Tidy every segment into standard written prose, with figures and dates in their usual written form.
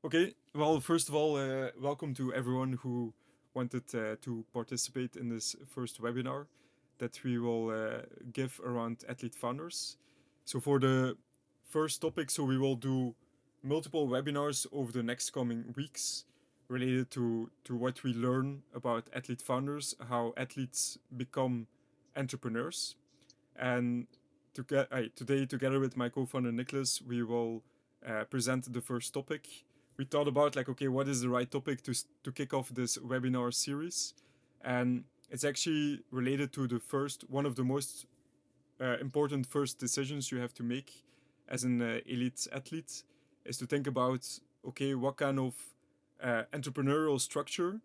Okay, well, first of all, welcome to everyone who wanted to participate in this first webinar that we will give around athlete founders. So, for the first topic, we will do multiple webinars over the next coming weeks related to what we learn about athlete founders, how athletes become entrepreneurs. And today, together with my co founder Niklas, we will present the first topic. We thought about like, okay, what is the right topic to kick off this webinar series, and it's actually related to the first one of the most important first decisions you have to make as an elite athlete is to think about, okay, what kind of entrepreneurial structure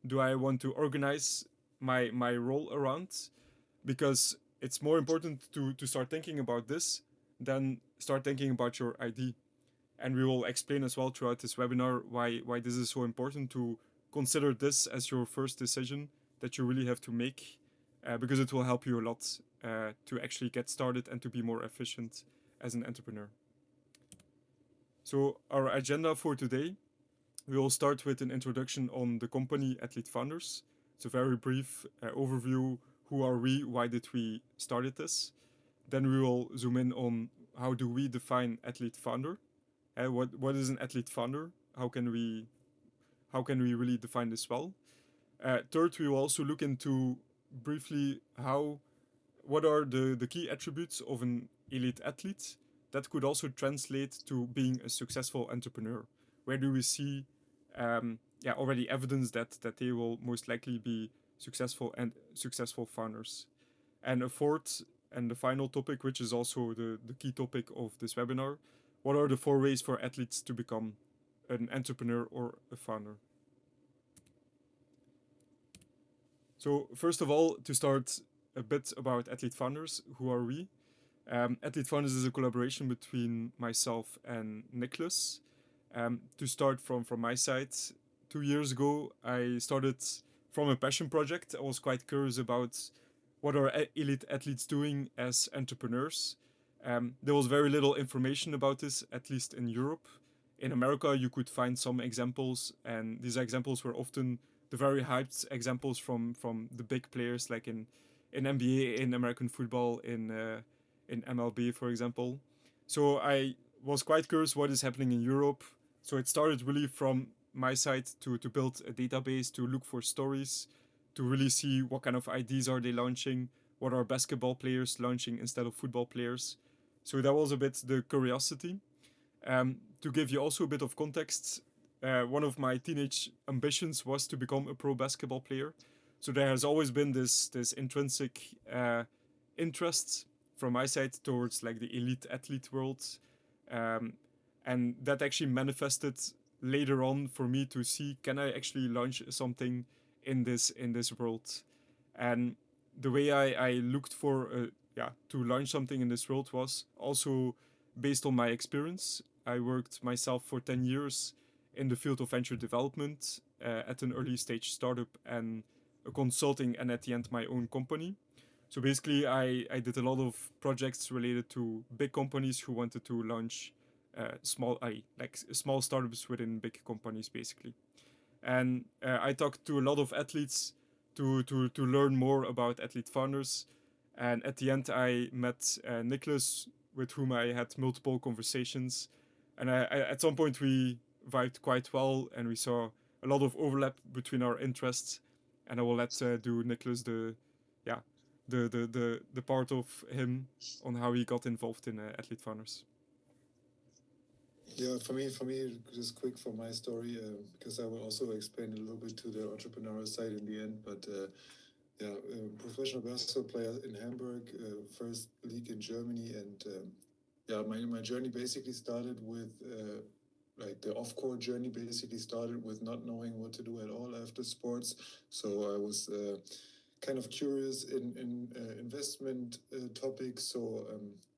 do I want to organize my role around, because it's more important to start thinking about this than start thinking about your ID. And we will explain as well throughout this webinar why this is so important to consider this as your first decision that you really have to make, because it will help you a lot to actually get started and to be more efficient as an entrepreneur. So our agenda for today, we will start with an introduction on the company Athlete Founders. It's a very brief overview. Who are we? Why did we started this? Then we will zoom in on how do we define athlete founder? What is an athlete founder? How can we really define this well? Third, we will also look into briefly what are the key attributes of an elite athlete that could also translate to being a successful entrepreneur. Where do we see already evidence that they will most likely be successful founders? And a fourth and the final topic, which is also the key topic of this webinar, what are the 4 ways for athletes to become an entrepreneur or a founder? So first of all, to start a bit about athlete founders, who are we? Athlete Founders is a collaboration between myself and Niklas. To start from my side, 2 years ago, I started from a passion project. I was quite curious about what are elite athletes doing as entrepreneurs. There was very little information about this, at least in Europe. In America, you could find some examples, and these examples were often the very hyped examples from the big players, like in NBA, in American football, in MLB, for example. So I was quite curious what is happening in Europe. So it started really from my side to build a database, to look for stories, to really see what kind of ideas are they launching, what are basketball players launching instead of football players. So that was a bit the curiosity. To give you also a bit of context, one of my teenage ambitions was to become a pro basketball player. So there has always been this intrinsic interest from my side towards like the elite athlete world, um, and that actually manifested later on for me to see, can I actually launch something in this world. And the way I looked for to launch something in this world was also based on my experience. I worked myself for 10 years in the field of venture development, at an early stage startup and a consulting, and at the end my own company. So basically, I did a lot of projects related to big companies who wanted to launch small startups within big companies, basically. And I talked to a lot of athletes to learn more about athlete founders. And at the end, I met Niklas, with whom I had multiple conversations. And at some point, we vibed quite well, and we saw a lot of overlap between our interests. And I will let do Niklas yeah the part of him on how he got involved in athlete founders. Yeah, for me, just quick for my story, because I will also explain a little bit to the entrepreneurial side in the end. But yeah, professional basketball player in Hamburg, first league in Germany, and yeah, my journey basically started with like the off-court journey basically started with not knowing what to do at all after sports. So I was kind of curious in investment topics. So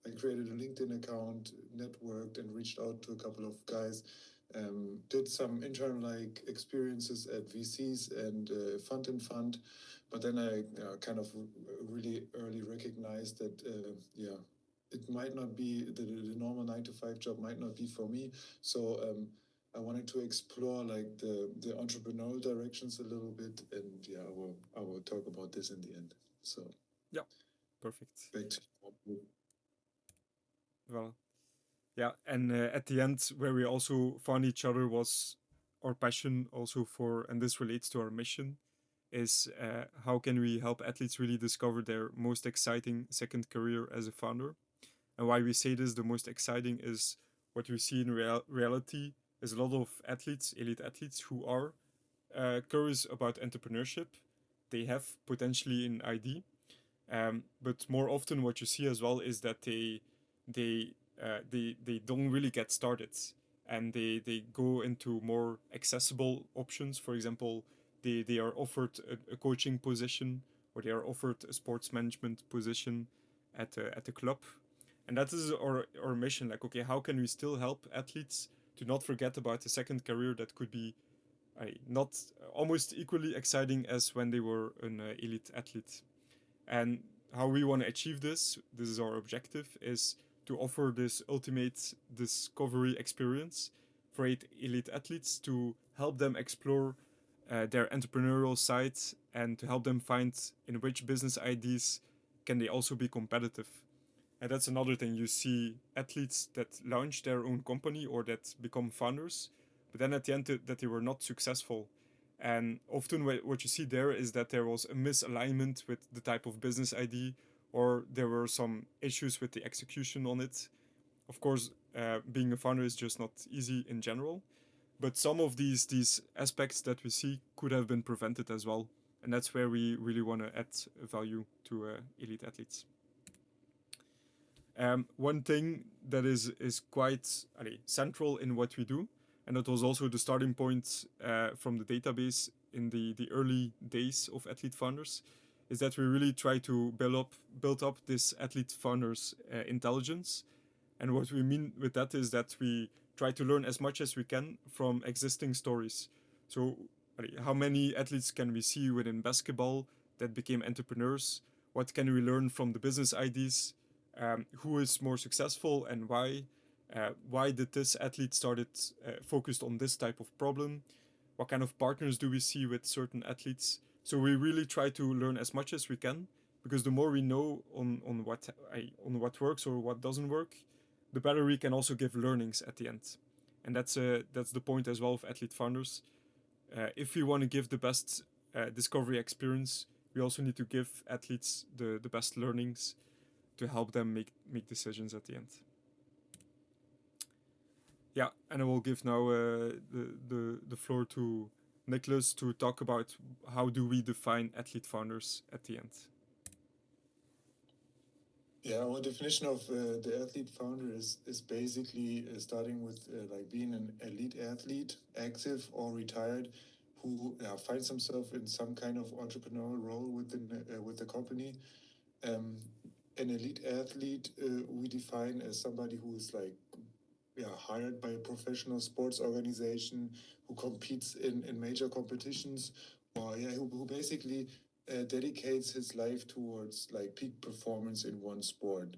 I created a LinkedIn account, networked, and reached out to a couple of guys. Did some intern like experiences at VCs and Fund and Fund, but then I kind of really early recognized that it might not be the normal 9 to 5 job might not be for me. So I wanted to explore like the entrepreneurial directions a little bit, and yeah, I will talk about this in the end. So Yeah, perfect. back to you. Well, yeah, and at the end, where we also found each other was our passion also for, and this relates to our mission, is how can we help athletes really discover their most exciting second career as a founder. And why we say this, the most exciting is what we see in reality is a lot of athletes, elite athletes, who are curious about entrepreneurship. They have potentially an ID, but more often, what you see as well is that they don't really get started, and they go into more accessible options. For example, they are offered a coaching position, or they are offered a sports management position at a club, and that is our mission. Like, okay, how can we still help athletes to not forget about a second career that could be not almost equally exciting as when they were an elite athlete. And how we want to achieve this is our objective, is to offer this ultimate discovery experience for elite athletes to help them explore their entrepreneurial side, and to help them find in which business ideas can they also be competitive. And that's another thing. You see athletes that launch their own company or that become founders, but then at the end that they were not successful. And often what you see there is that there was a misalignment with the type of business idea, or there were some issues with the execution on it. Of course, being a founder is just not easy in general, but some of these aspects that we see could have been prevented as well. And that's where we really want to add value to elite athletes. One thing that is quite central in what we do, and that was also the starting point from the database in the early days of athlete founders, is that we really try to build up this athlete founders intelligence. And what we mean with that is that we try to learn as much as we can from existing stories. So, how many athletes can we see within basketball that became entrepreneurs? What can we learn from the business ideas? Who is more successful and why? Why did this athlete started focused on this type of problem? What kind of partners do we see with certain athletes? So we really try to learn as much as we can, because the more we know on what works or what doesn't work, the better we can also give learnings at the end. And that's the point as well of athlete founders. If we want to give the best discovery experience, we also need to give athletes the best learnings to help them make decisions at the end. Yeah, and I will give now the floor to Niklas to talk about how do we define athlete founders at the end. Yeah, our definition of the athlete founder is basically starting with like being an elite athlete, active or retired, who finds himself in some kind of entrepreneurial role within with the company. Um, an elite athlete we define as somebody who is like hired by a professional sports organization, who competes in major competitions, or who basically dedicates his life towards like peak performance in one sport.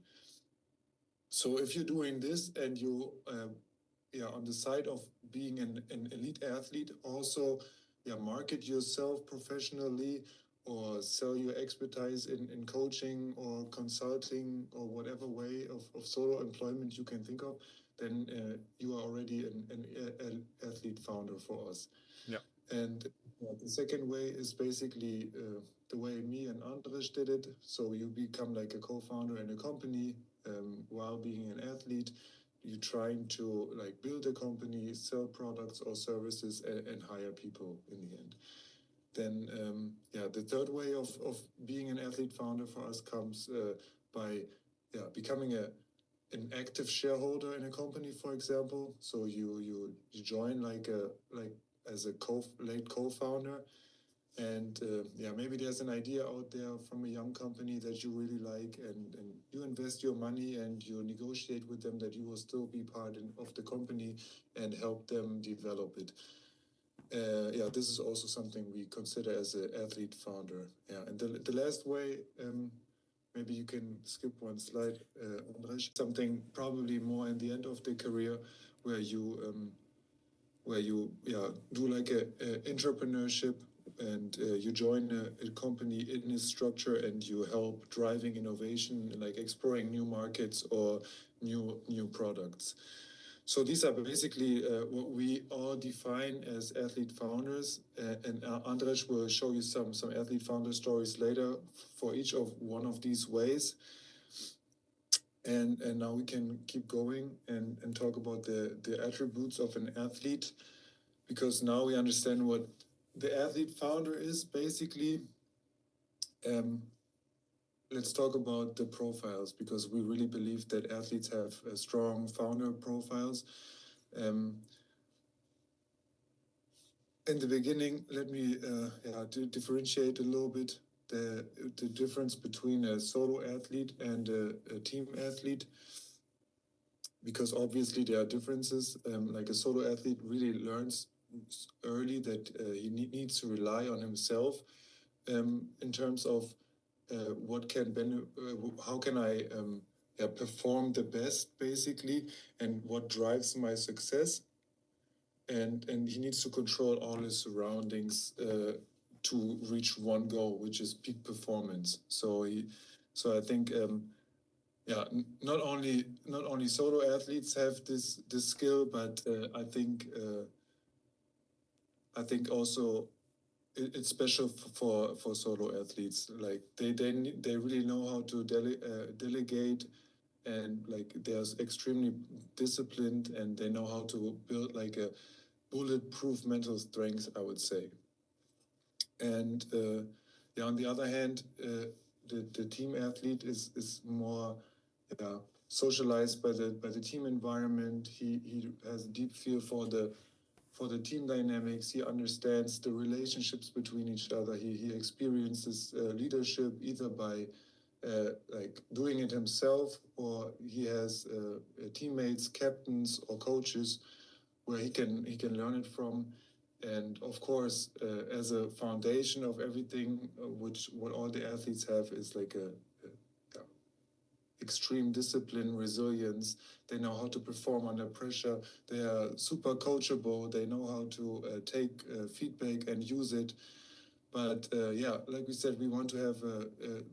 So if you're doing this and you on the side of being an elite athlete, also market yourself professionally or sell your expertise in coaching or consulting or whatever way of solo employment you can think of, then you are already an athlete founder for us. Yeah. And the second way is basically the way me and Andres did it. So you become like a co-founder in a company while being an athlete. You're trying to like build a company, sell products or services, and hire people in the end. Then the third way of being an athlete founder for us comes by becoming an active shareholder in a company, for example. So you join like as a late co-founder, and maybe there's an idea out there from a young company that you really like, and you invest your money and you negotiate with them that you will still be part of the company and help them develop it. This is also something we consider as an athlete founder. And the last way, maybe you can skip one slide, Andres. Something probably more in the end of the career where you where you do like a entrepreneurship, and you join a company in this structure, and you help driving innovation, like exploring new markets or new products. So these are basically what we all define as athlete founders, and Andres will show you some athlete founder stories later for each of one of these ways. And now we can keep going and talk about the attributes of an athlete, because now we understand what the athlete founder is basically. Um, let's talk about the profiles, because we really believe that athletes have strong founder profiles. In the beginning, let me differentiate a little bit the difference between a solo athlete and a team athlete, because obviously there are differences. Like a solo athlete really learns early that he needs to rely on himself in terms of how can I perform the best, basically, and what drives my success. And he needs to control all his surroundings to reach one goal, which is peak performance. So I think not only solo athletes have this skill, but I think also it's special for solo athletes. Like they really know how to delegate, and like they're extremely disciplined, and they know how to build like a bulletproof mental strength, I would say. And on the other hand, the team athlete is more socialized by the team environment. He has a deep feel for the team dynamics. He understands the relationships between each other. He experiences leadership either by like doing it himself, or he has teammates, captains, or coaches where he can learn it from. And of course, as a foundation of everything, what all the athletes have is like a extreme discipline, resilience. They know how to perform under pressure. They are super coachable. They know how to take feedback and use it. But like we said, we want to have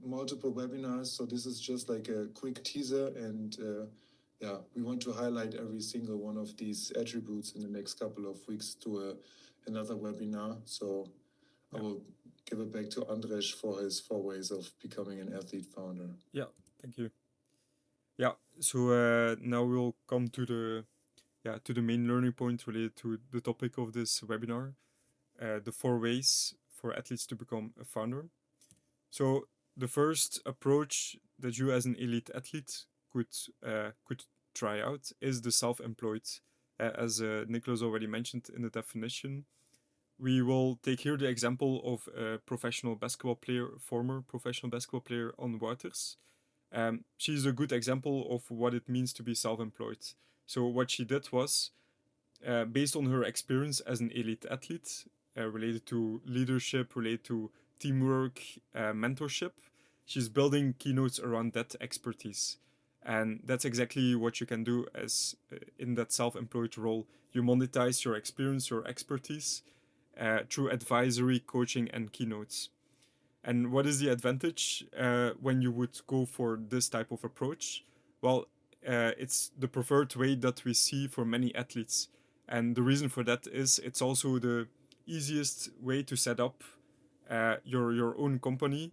multiple webinars. So this is just like a quick teaser, and we want to highlight every single one of these attributes in the next couple of weeks to another webinar. So I will give it back to Andres for his 4 ways of becoming an athlete founder. Yeah, thank you. Yeah, so now we'll come to the main learning point related to the topic of this webinar, the 4 ways for athletes to become a founder. So the first approach that you as an elite athlete could try out is the self-employed. As Niklas already mentioned in the definition, we will take here the example of a professional basketball player, former professional basketball player on Wouters. She's a good example of what it means to be self-employed. So what she did was, based on her experience as an elite athlete, related to leadership, related to teamwork, mentorship, she's building keynotes around that expertise. And that's exactly what you can do as in that self-employed role. You monetize your experience, your expertise through advisory, coaching, and keynotes. And what is the advantage when you would go for this type of approach? Well, it's the preferred way that we see for many athletes. And the reason for that is it's also the easiest way to set up your own company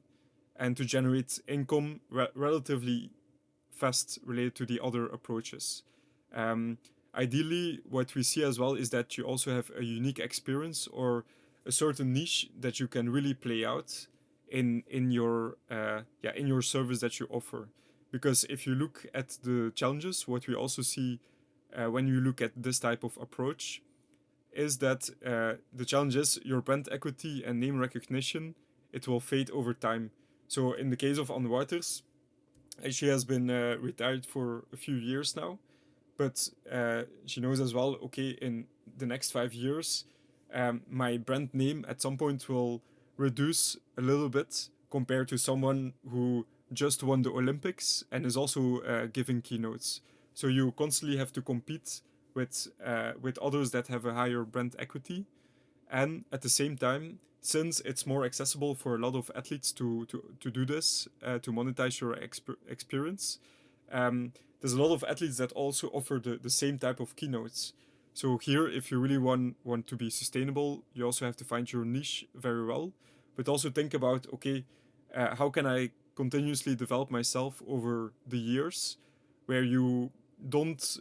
and to generate income relatively fast related to the other approaches. Um, Ideally, what we see as well is that you also have a unique experience or a certain niche that you can really play out in your service that you offer. Because if you look at the challenges, what we also see when you look at this type of approach is that the challenge is your brand equity and name recognition, it will fade over time. So in the case of Anne Wouters, she has been retired for a few years now, but she knows as well, okay, in the next 5 years, my brand name at some point will reduce a little bit compared to someone who just won the Olympics and is also giving keynotes. So you constantly have to compete with others that have a higher brand equity. And at the same time, since it's more accessible for a lot of athletes to do this, to monetize your experience, there's a lot of athletes that also offer the same type of keynotes. So here, if you really want to be sustainable, you also have to find your niche very well, but also think about, okay, how can I continuously develop myself over the years, where you don't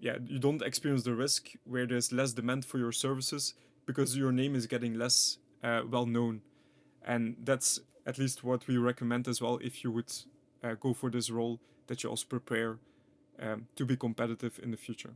you don't experience the risk where there's less demand for your services because your name is getting less well known. And that's at least what we recommend as well if you would go for this role, that you also prepare to be competitive in the future.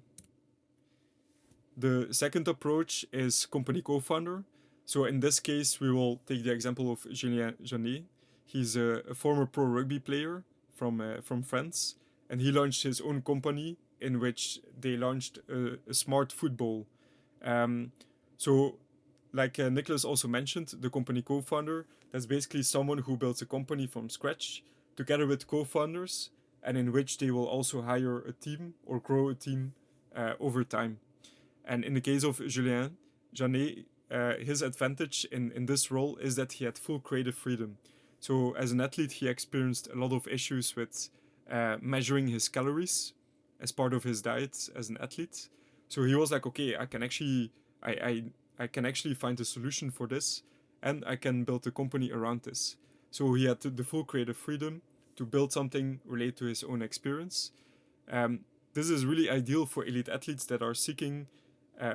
The second approach is company co-founder. So in this case, we will take the example of Julien Janet. He's a former pro rugby player from France, and he launched his own company in which they launched a smart football. Um, so, like Niklas also mentioned, the company co-founder, that's basically someone who builds a company from scratch together with co-founders, and in which they will also hire a team or grow a team over time. And in the case of Julien Janet, his advantage in this role is that he had full creative freedom. So as an athlete, he experienced a lot of issues with measuring his calories as part of his diet as an athlete. So he was like, okay, I can actually find a solution for this, and I can build a company around this. So he had the full creative freedom to build something related to his own experience. Um, this is really ideal for elite athletes that are seeking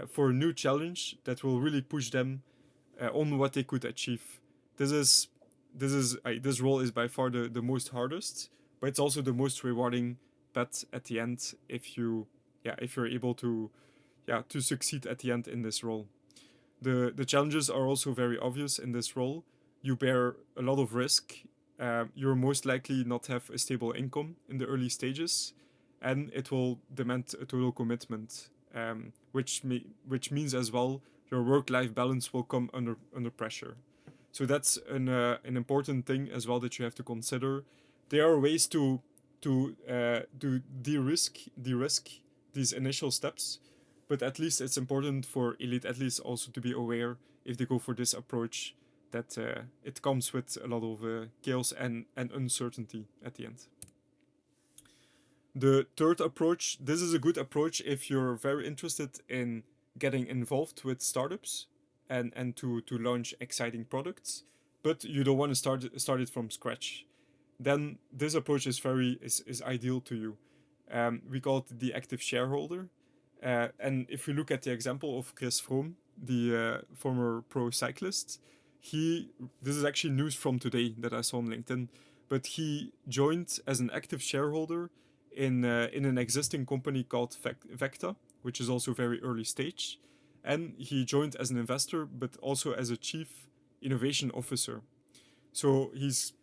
for a new challenge that will really push them on what they could achieve. This is this role is by far the most hardest, but it's also the most rewarding bet at the end if you're able to succeed at the end in this role. The challenges are also very obvious in this role. You bear a lot of risk. You're most likely not have a stable income in the early stages, and it will demand a total commitment, which means as well your work-life balance will come under pressure. So that's an important thing as well that you have to consider. There are ways to de-risk these initial steps, but at least it's important for elite athletes also to be aware if they go for this approach that it comes with a lot of chaos and uncertainty at the end. The third approach, this is a good approach if you're very interested in getting involved with startups and to launch exciting products, but you don't want to start it from scratch. Then this approach is ideal to you. We call it the active shareholder. And if we look at the example of Chris Froome, the former pro cyclist, this is actually news from today that I saw on LinkedIn, but he joined as an active shareholder in an existing company called Vecta, which is also very early stage, and he joined as an investor, but also as a chief innovation officer. So he's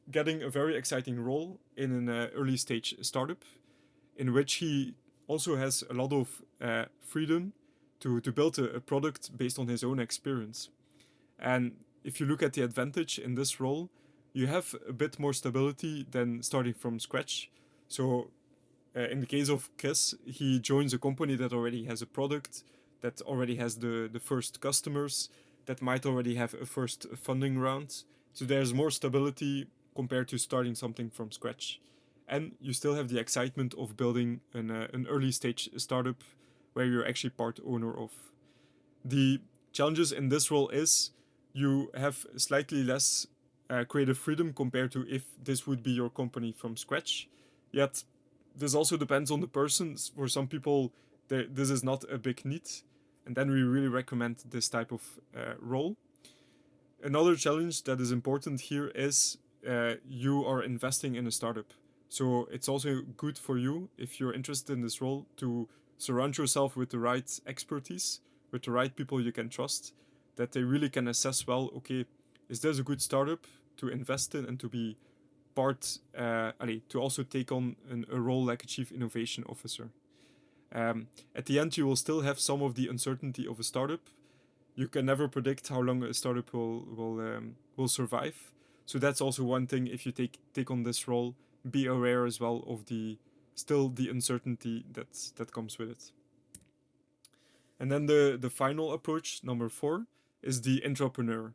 getting a very exciting role in an early stage startup, in which he also has a lot of freedom to build a product based on his own experience. And if you look at the advantage in this role, you have a bit more stability than starting from scratch. So in the case of Chris, he joins a company that already has a product, that already has the first customers, that might already have a first funding round. So there's more stability compared to starting something from scratch. And you still have the excitement of building an early stage startup where you're actually part owner of. The challenges in this role is you have slightly less creative freedom compared to if this would be your company from scratch. Yet this also depends on the person. For some people, this is not a big need, and then we really recommend this type of role. Another challenge that is important here is you are investing in a startup. So it's also good for you, if you're interested in this role, to surround yourself with the right expertise, with the right people you can trust, that they really can assess well, okay, is this a good startup to invest in and to be part, to also take on a role like a chief innovation officer. At the end, you will still have some of the uncertainty of a startup. You can never predict how long a startup will survive. So that's also one thing. If you take on this role, be aware as well of the uncertainty that comes with it. And then the final approach, number 4, is the entrepreneur.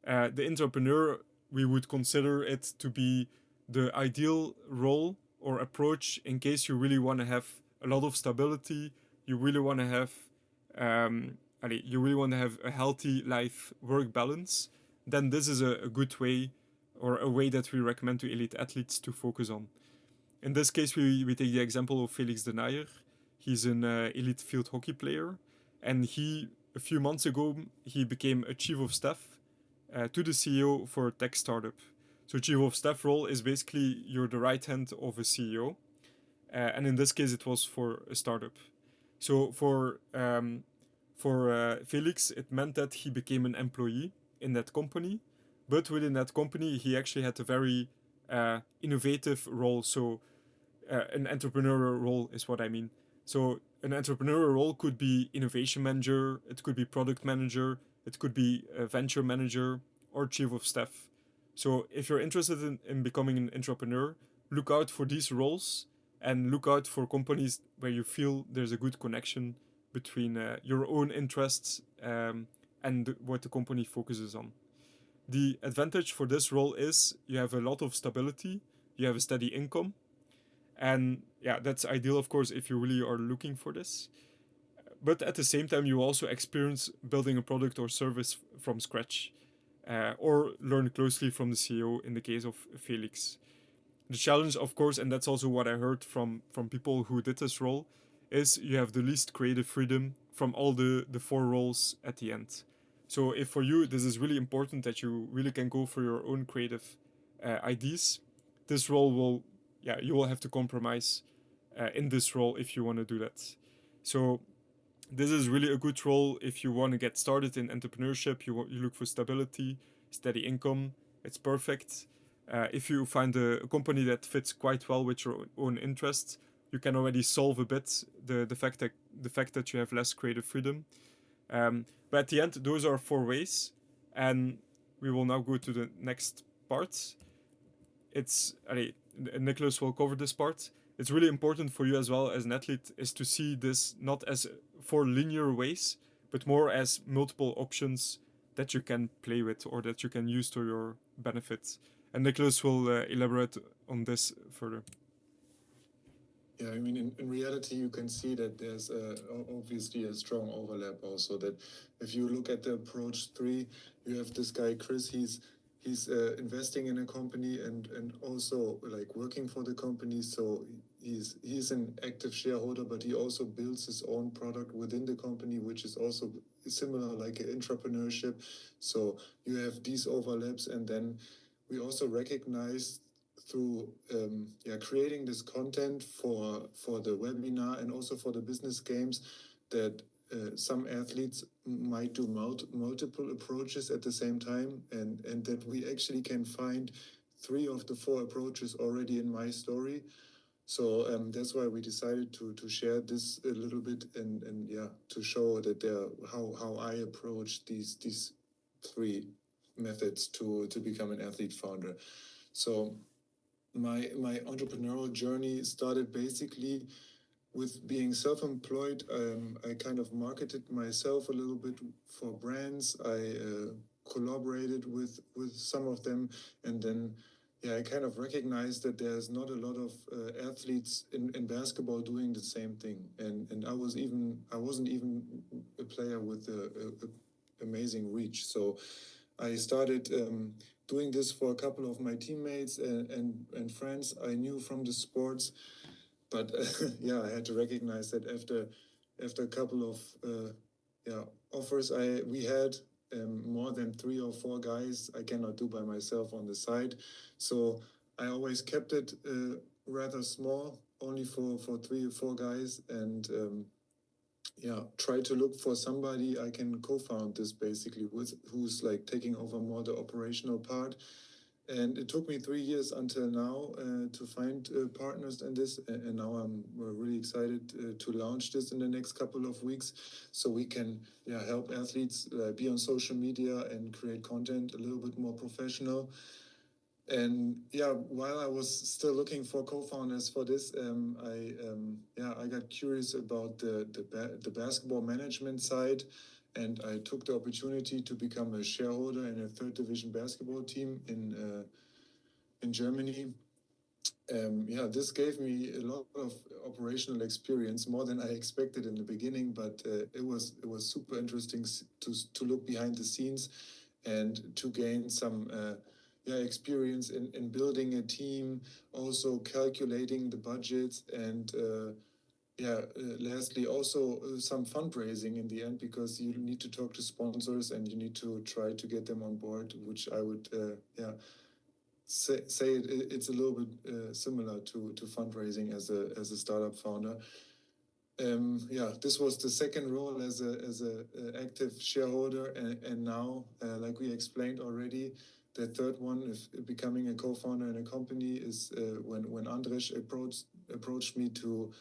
The entrepreneur, we would consider it to be the ideal role or approach in case you really want to have a lot of stability, you really want to have you really want to have a healthy life work balance, then this is a good way or a way that we recommend to elite athletes to focus on. In this case, we take the example of Felix de Nayer. He's an elite field hockey player, and a few months ago, he became a chief of staff to the CEO for a tech startup. So, chief of staff role is basically you're the right hand of a CEO, and in this case, it was for a startup. So, for Felix, it meant that he became an employee in that company, but within that company, he actually had a very innovative role. So, an entrepreneurial role is what I mean. So, an entrepreneurial role could be innovation manager, it could be product manager, it could be a venture manager, or chief of staff. So, if you're interested in becoming an entrepreneur, look out for these roles and look out for companies where you feel there's a good connection between your own interests and what the company focuses on. The advantage for this role is you have a lot of stability, you have a steady income, and yeah, that's ideal, of course, if you really are looking for this. But at the same time, you also experience building a product or service from scratch, or learn closely from the CEO in the case of Felix. The challenge, of course, and that's also what I heard from people who did this role, is you have the least creative freedom from all the 4 roles at the end. So if for you this is really important that you really can go for your own creative ideas, this role will, yeah, you will have to compromise in this role if you want to do that. So this is really a good role if you want to get started in entrepreneurship. You look for stability, steady income. It's perfect. If you find a company that fits quite well with your own interests, you can already solve a bit the fact that you have less creative freedom. But at the end, those are 4 ways, and we will now go to the next part. It's Niklas will cover this part. It's really important for you as well as an athlete is to see this not as 4 linear ways, but more as multiple options that you can play with or that you can use to your benefit. And Niklas will elaborate on this further. Yeah, I mean, in reality, you can see that there's obviously a strong overlap also. That if you look at the approach 3, you have this guy, Chris, he's investing in a company and also like working for the company. So he's an active shareholder, but he also builds his own product within the company, which is also similar like an entrepreneurship. So you have these overlaps, and then we also recognize through creating this content for the webinar and also for the business games that some athletes might do multiple approaches at the same time, and that we actually can find 3 of the 4 approaches already in my story. So that's why we decided to share this a little bit and to show that how I approach these 3 methods to become an athlete founder. So my entrepreneurial journey started basically with being self-employed. I kind of marketed myself a little bit for brands. I collaborated with some of them, and then I kind of recognized that there's not a lot of athletes in basketball doing the same thing, and I wasn't even a player with a amazing reach. So I started doing this for a couple of my teammates and friends I knew from the sports. But I had to recognize that after a couple of offers we had, more than 3 or 4 guys I cannot do by myself on the side. So I always kept it rather small, only for 3 or 4 guys, and try to look for somebody I can co-found this basically with, who's like taking over more the operational part. And it took me 3 years until now to find partners in this, and now I'm really excited to launch this in the next couple of weeks, so we can help athletes be on social media and create content a little bit more professional. And yeah, while I was still looking for co-founders for this, I got curious about the basketball management side, and I took the opportunity to become a shareholder in a third division basketball team in Germany. This gave me a lot of operational experience, more than I expected in the beginning, but it was super interesting to look behind the scenes and to gain some experience in building a team, also calculating the budgets, and lastly, also some fundraising in the end, because you need to talk to sponsors and you need to try to get them on board, which I would say it's a little bit similar to fundraising as a startup founder. This was the second role as a active shareholder, and now, like we explained already, the third one, if becoming a co-founder in a company, is when Andres approached me to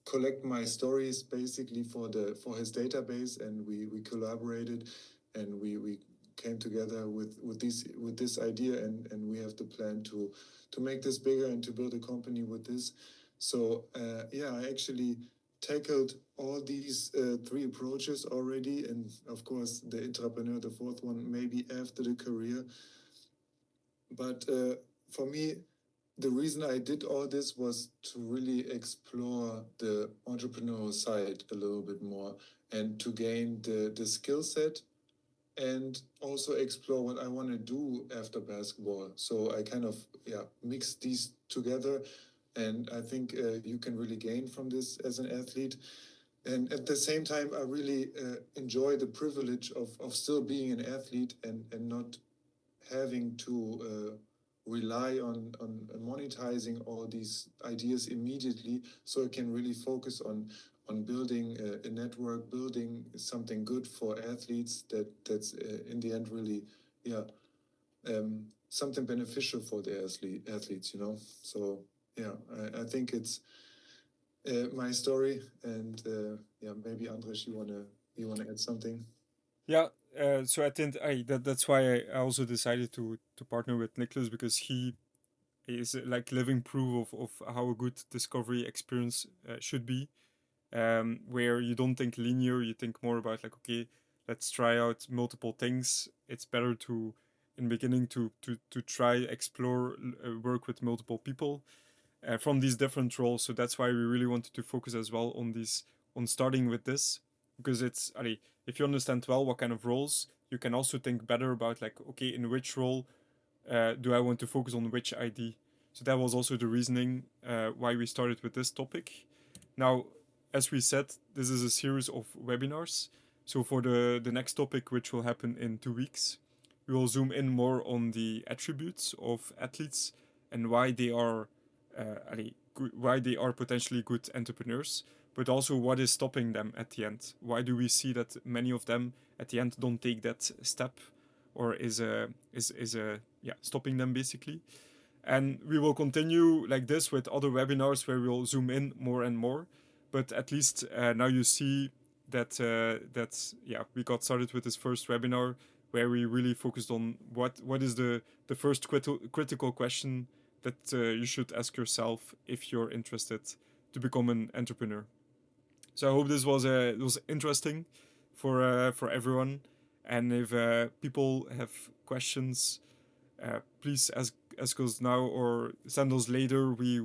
collect my stories basically for his database, and we collaborated, and we came together with this idea, and we have the plan to make this bigger and to build a company with this. So I actually tackled all these three approaches already, and of course the entrepreneur, the fourth one, maybe after the career. But for me, the reason I did all this was to really explore the entrepreneurial side a little bit more, and to gain the skill set, and also explore what I want to do after basketball. So I kind of mix these together, and I think you can really gain from this as an athlete. And at the same time, I really enjoy the privilege of still being an athlete, and not having to rely on monetizing all these ideas immediately, so I can really focus on building a network, building something good for athletes that's in the end really something beneficial for the athletes, you know. So I think it's my story, and maybe Andres, you wanna add something? Yeah. So at the end, that's why I also decided to partner with Niklas, because he is like living proof of how a good discovery experience should be. Where you don't think linear, you think more about like, okay, let's try out multiple things. It's better to in beginning to try explore work with multiple people from these different roles. So that's why we really wanted to focus as well on these on starting with this, because it's if you understand well what kind of roles, you can also think better about like, okay, in which role do I want to focus on which ID. So that was also the reasoning why we started with this topic. Now, as we said, this is a series of webinars. So for the next topic, which will happen in 2 weeks, we will zoom in more on the attributes of athletes and why they are why they are potentially good entrepreneurs, but also what is stopping them at the end. Why do we see that many of them at the end don't take that step, or is stopping them basically? And we will continue like this with other webinars where we'll zoom in more and more. But at least now you see that we got started with this first webinar where we really focused on what is the first critical question that you should ask yourself if you're interested to become an entrepreneur. So I hope this was interesting for everyone. And if people have questions, please ask us now or send us later. We